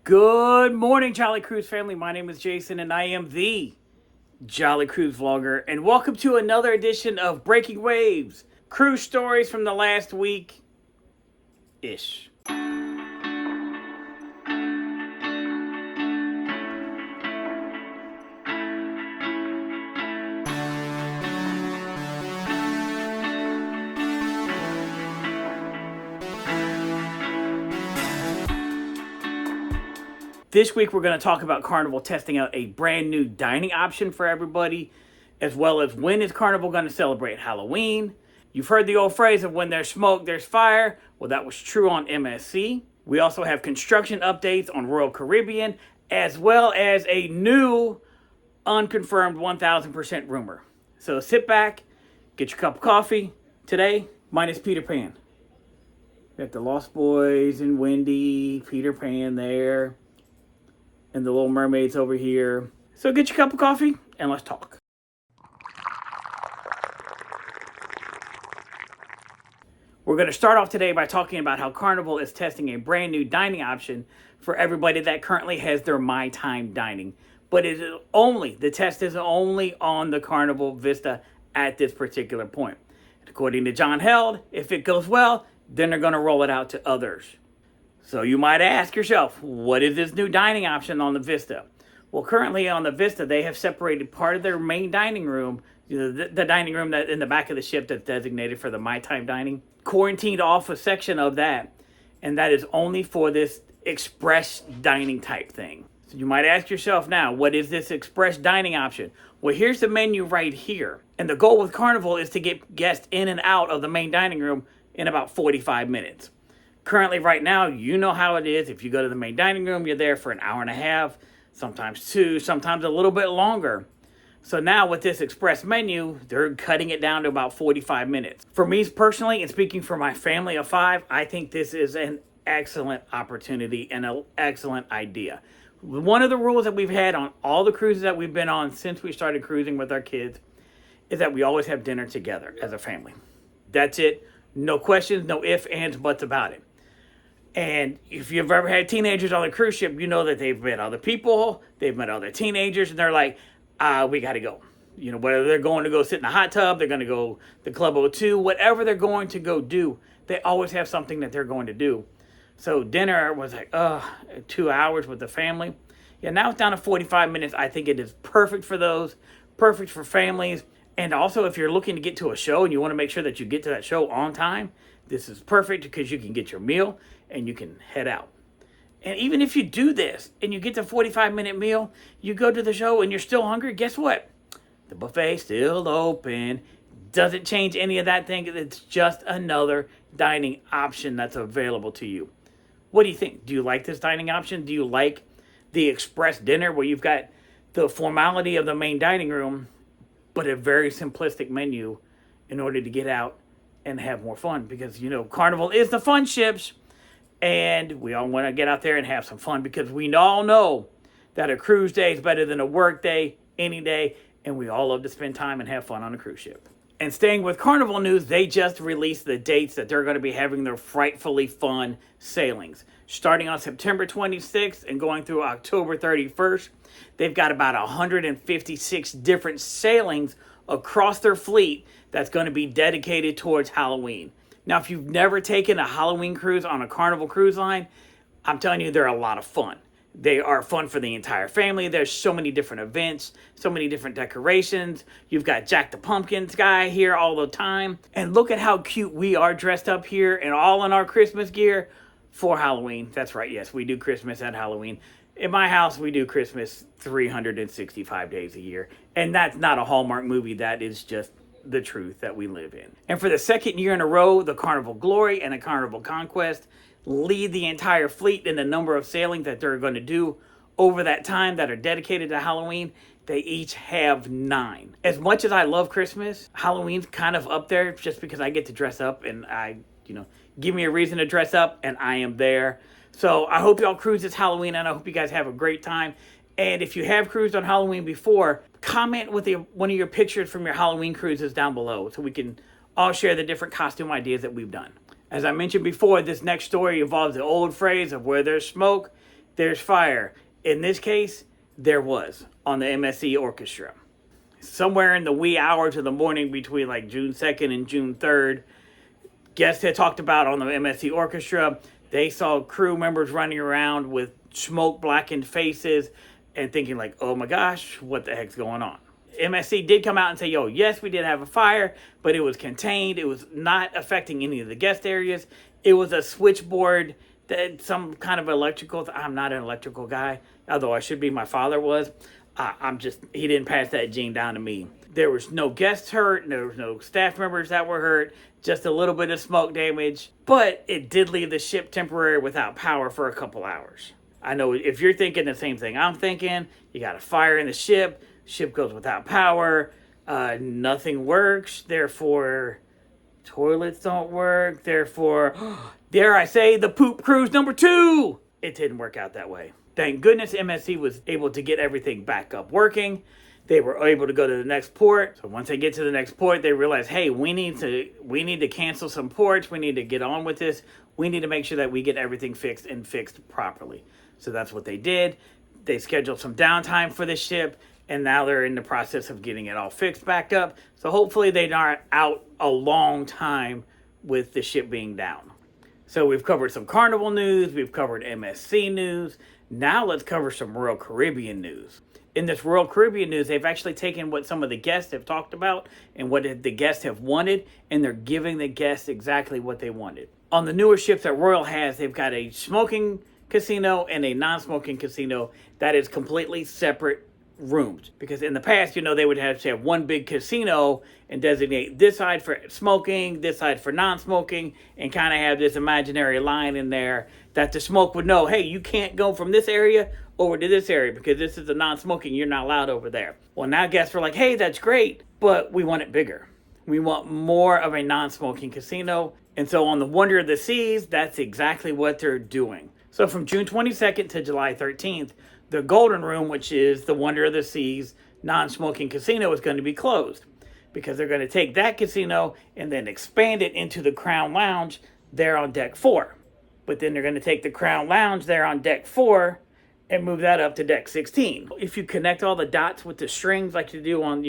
Good morning, Jolly Cruise family. My name is Jason, and I am the Jolly Cruise Vlogger. And welcome to another edition of Breaking Waves, cruise stories from the last week-ish. This week, we're going to talk about Carnival testing out a brand new dining option for everybody, as well as when is Carnival going to celebrate Halloween. You've heard the old phrase of when there's smoke, there's fire. Well, that was true on MSC. We also have construction updates on Royal Caribbean, as well as a new unconfirmed 1000% rumor. So sit back, get your cup of coffee. Today, minus Peter Pan. We got the Lost Boys and Wendy, Peter Pan there, and the Little Mermaids over here. So get your cup of coffee and let's talk. We're going to start off today by talking about how Carnival is testing a brand new dining option for everybody that currently has their My Time dining. But the test is only on the Carnival Vista at this particular point. According to John Held, if it goes well, then they're going to roll it out to others. So you might ask yourself, what is this new dining option on the Vista? Well, currently on the Vista, they have separated part of their main dining room, the dining room that in the back of the ship that's designated for the My Time dining, quarantined off a section of that, and that is only for this express dining type thing. So you might ask yourself now, what is this express dining option? Well, here's the menu right here. And the goal with Carnival is to get guests in and out of the main dining room in about 45 minutes. Currently, right now, you know how it is. If you go to the main dining room, you're there for an hour and a half, sometimes two, sometimes a little bit longer. So now with this express menu, they're cutting it down to about 45 minutes. For me personally, and speaking for my family of 5, I think this is an excellent opportunity and an excellent idea. One of the rules that we've had on all the cruises that we've been on since we started cruising with our kids is that we always have dinner together as a family. That's it. No questions, no ifs, ands, buts about it. And if you've ever had teenagers on a cruise ship, you know that they've met other people, they've met other teenagers, and they're like, we got to go. You know, whether they're going to go sit in the hot tub, they're going to go to Club O2, whatever they're going to go do, they always have something that they're going to do. So dinner was like, 2 hours with the family. Yeah, now it's down to 45 minutes. I think it is perfect for those, perfect for families. And also, if you're looking to get to a show and you want to make sure that you get to that show on time, this is perfect because you can get your meal and you can head out. And even if you do this and you get the 45-minute meal, you go to the show and you're still hungry, guess what? The buffet's still open. Doesn't change any of that thing. It's just another dining option that's available to you. What do you think? Do you like this dining option? Do you like the express dinner where you've got the formality of the main dining room, but a very simplistic menu in order to get out and have more fun? Because, you know, Carnival is the fun ships, and we all want to get out there and have some fun because we all know that a cruise day is better than a work day any day, and we all love to spend time and have fun on a cruise ship. And staying with Carnival news, they just released the dates that they're going to be having their Frightfully Fun sailings. Starting on September 26th and going through October 31st, they've got about 156 different sailings across their fleet that's going to be dedicated towards Halloween. Now, if you've never taken a Halloween cruise on a Carnival cruise line, I'm telling you, they're a lot of fun. They are fun for the entire family. There's so many different events, so many different decorations. You've got Jack the Pumpkins guy here all the time. And look at how cute we are dressed up here and all in our Christmas gear for Halloween. That's right, yes, we do Christmas at Halloween. In my house, we do Christmas 365 days a year. And that's not a Hallmark movie. That is just the truth that we live in. And for the second year in a row, the Carnival Glory and the Carnival Conquest lead the entire fleet in the number of sailings that they're going to do over that time that are dedicated to Halloween. They each have 9. As much as I love Christmas, Halloween's kind of up there just because I get to dress up and give me a reason to dress up and I am there. So I hope y'all cruise this Halloween and I hope you guys have a great time. And if you have cruised on Halloween before, comment with one of your pictures from your Halloween cruises down below so we can all share the different costume ideas that we've done. As I mentioned before, this next story involves the old phrase of where there's smoke, there's fire. In this case, there was on the MSC Orchestra. Somewhere in the wee hours of the morning between like June 2nd and June 3rd, guests had talked about on the MSC Orchestra, they saw crew members running around with smoke blackened faces and thinking like, oh my gosh, what the heck's going on? MSC did come out and say, yo, yes, we did have a fire, but it was contained. It was not affecting any of the guest areas. It was a switchboard, that some kind of electrical. I'm not an electrical guy, although I should be. My father was. He didn't pass that gene down to me. There was no guests hurt. There was no staff members that were hurt. Just a little bit of smoke damage. But it did leave the ship temporary without power for a couple hours. I know if you're thinking the same thing I'm thinking, you got a fire in the ship. Ship goes without power. Nothing works. Therefore, toilets don't work. Therefore, dare I say, the poop cruise number 2. It didn't work out that way. Thank goodness MSC was able to get everything back up working. They were able to go to the next port. So once they get to the next port, they realize, hey, we need to cancel some ports. We need to get on with this. We need to make sure that we get everything fixed and fixed properly. So that's what they did. They scheduled some downtime for the ship, and now they're in the process of getting it all fixed back up. So hopefully they're not out a long time with the ship being down. So we've covered some Carnival news. We've covered MSC news. Now let's cover some Royal Caribbean news. In this Royal Caribbean news, they've actually taken what some of the guests have talked about and what the guests have wanted, and they're giving the guests exactly what they wanted. On the newer ships that Royal has, they've got a smoking casino and a non-smoking casino that is completely separate rooms. Because in the past, they would have to have one big casino and designate this side for smoking, this side for non-smoking, and kind of have this imaginary line in there that the smoke would know, hey, you can't go from this area over to this area because this is a non-smoking, you're not allowed over there. Well, now guests are like, hey, that's great, but we want it bigger. We want more of a non-smoking casino. And so on the Wonder of the Seas, that's exactly what they're doing. So from June 22nd to July 13th, the Golden Room, which is the Wonder of the Seas non-smoking casino, is going to be closed because they're going to take that casino and then expand it into the Crown Lounge there on deck 4. But then they're going to take the Crown Lounge there on deck 4 and move that up to deck 16. If you connect all the dots with the strings like you do on,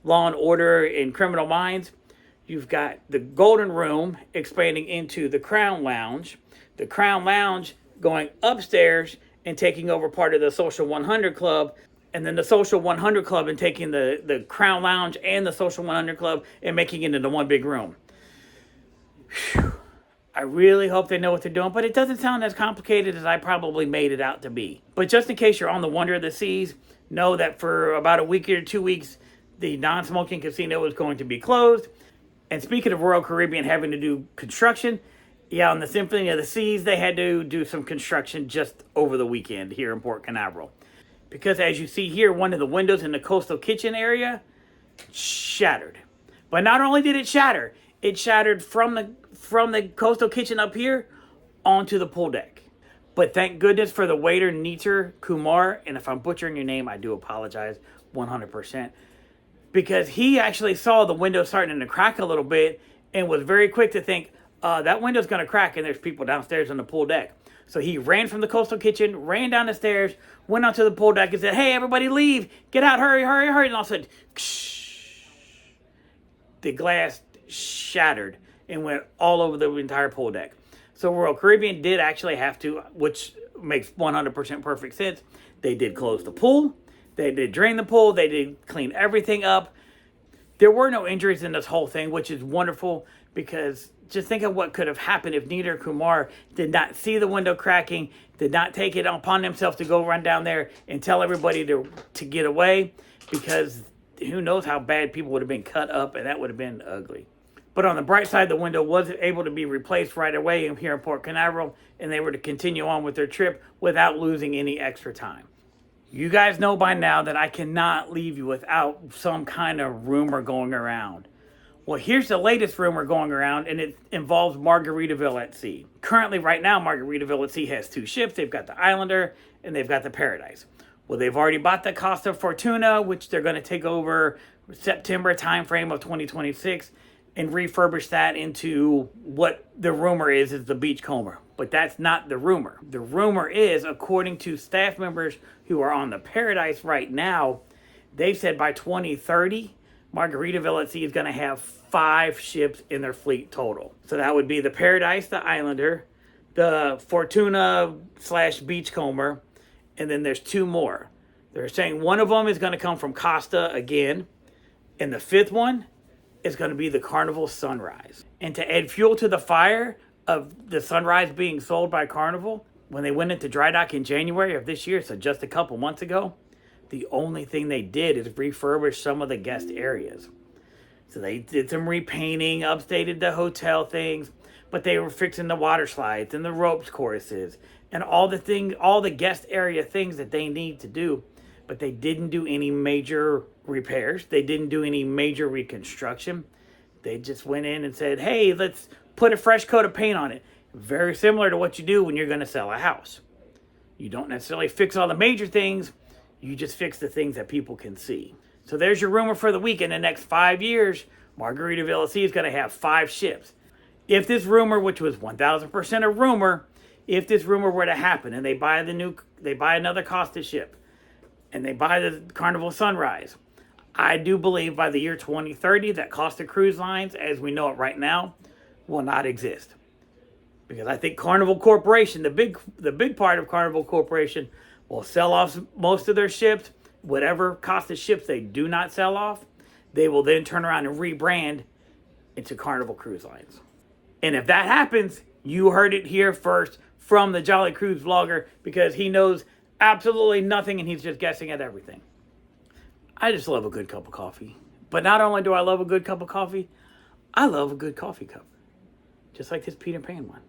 Law and Order and Criminal Minds, you've got the Golden Room expanding into the Crown Lounge, the Crown Lounge going upstairs and taking over part of the Social 100 Club, and then the Social 100 Club and taking the Crown Lounge and the Social 100 Club and making it into one big room. Whew. I really hope they know what they're doing, but it doesn't sound as complicated as I probably made it out to be. But just in case you're on the Wonder of the Seas, know that for about a week or 2 weeks, the non-smoking casino is going to be closed. And speaking of Royal Caribbean having to do construction, yeah, on the Symphony of the Seas, they had to do some construction just over the weekend here in Port Canaveral. Because as you see here, one of the windows in the coastal kitchen area shattered. But not only did it shatter, it shattered from the coastal kitchen up here onto the pool deck. But thank goodness for the waiter, Neeter Kumar, and if I'm butchering your name, I do apologize 100%. Because he actually saw the window starting to crack a little bit and was very quick to think, that window's going to crack and there's people downstairs on the pool deck. So he ran from the coastal kitchen, ran down the stairs, went onto the pool deck and said, hey, everybody leave, get out, hurry, hurry, hurry. And all of a sudden, the glass shattered and went all over the entire pool deck. So Royal Caribbean did actually have to, which makes 100% perfect sense, they did close the pool, they did drain the pool, they did clean everything up. There were no injuries in this whole thing, which is wonderful because just think of what could have happened if Neeter Kumar did not see the window cracking, did not take it upon himself to go run down there and tell everybody to get away, because who knows how bad people would have been cut up, and that would have been ugly. But on the bright side, the window was able to be replaced right away here in Port Canaveral, and they were to continue on with their trip without losing any extra time. You guys know by now that I cannot leave you without some kind of rumor going around. Well, here's the latest rumor going around, and it involves Margaritaville at Sea. Currently, right now, Margaritaville at Sea has 2 ships. They've got the Islander, and they've got the Paradise. Well, they've already bought the Costa Fortuna, which they're going to take over September timeframe of 2026 and refurbish that into what the rumor is the Beachcomber. But that's not the rumor. The rumor is, according to staff members who are on the Paradise right now, they've said by 2030, Margaritaville at Sea is going to have 5 ships in their fleet total. So that would be the Paradise, the Islander, the Fortuna / Beachcomber, and then there's 2 more. They're saying one of them is going to come from Costa again, and the 5th one is going to be the Carnival Sunrise. And to add fuel to the fire of the Sunrise being sold by Carnival, when they went into dry dock in January of this year, so just a couple months ago, the only thing they did is refurbish some of the guest areas. So they did some repainting, updated the hotel things, but they were fixing the water slides and the ropes courses and all the guest area things that they need to do. But they didn't do any major repairs. They didn't do any major reconstruction. They just went in and said, hey, let's put a fresh coat of paint on it. Very similar to what you do when you're going to sell a house. You don't necessarily fix all the major things. You just fix the things that people can see. So there's your rumor for the week. In the next 5 years, Margaritaville at Sea is going to have 5 ships. If this rumor, which was 1,000% a rumor, if this rumor were to happen and they buy another Costa ship and they buy the Carnival Sunrise, I do believe by the year 2030 that Costa Cruise Lines, as we know it right now, will not exist. Because I think Carnival Corporation, the big part of Carnival Corporation, will sell off most of their ships. Whatever Costa ships they do not sell off, they will then turn around and rebrand into Carnival Cruise Lines. And if that happens, you heard it here first from the Jolly Cruise vlogger, because he knows absolutely nothing and he's just guessing at everything. I just love a good cup of coffee. But not only do I love a good cup of coffee, I love a good coffee cup. Just like this Peter Pan one.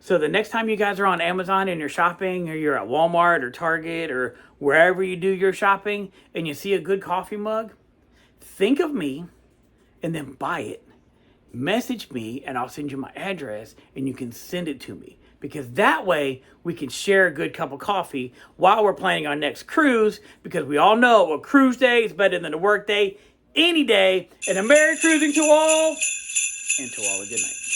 So the next time you guys are on Amazon and you're shopping, or you're at Walmart or Target or wherever you do your shopping and you see a good coffee mug, think of me and then buy it. Message me and I'll send you my address and you can send it to me. Because that way we can share a good cup of coffee while we're planning our next cruise. Because we all know a cruise day is better than a work day any day. And a Merry cruising to all, and to all a good night.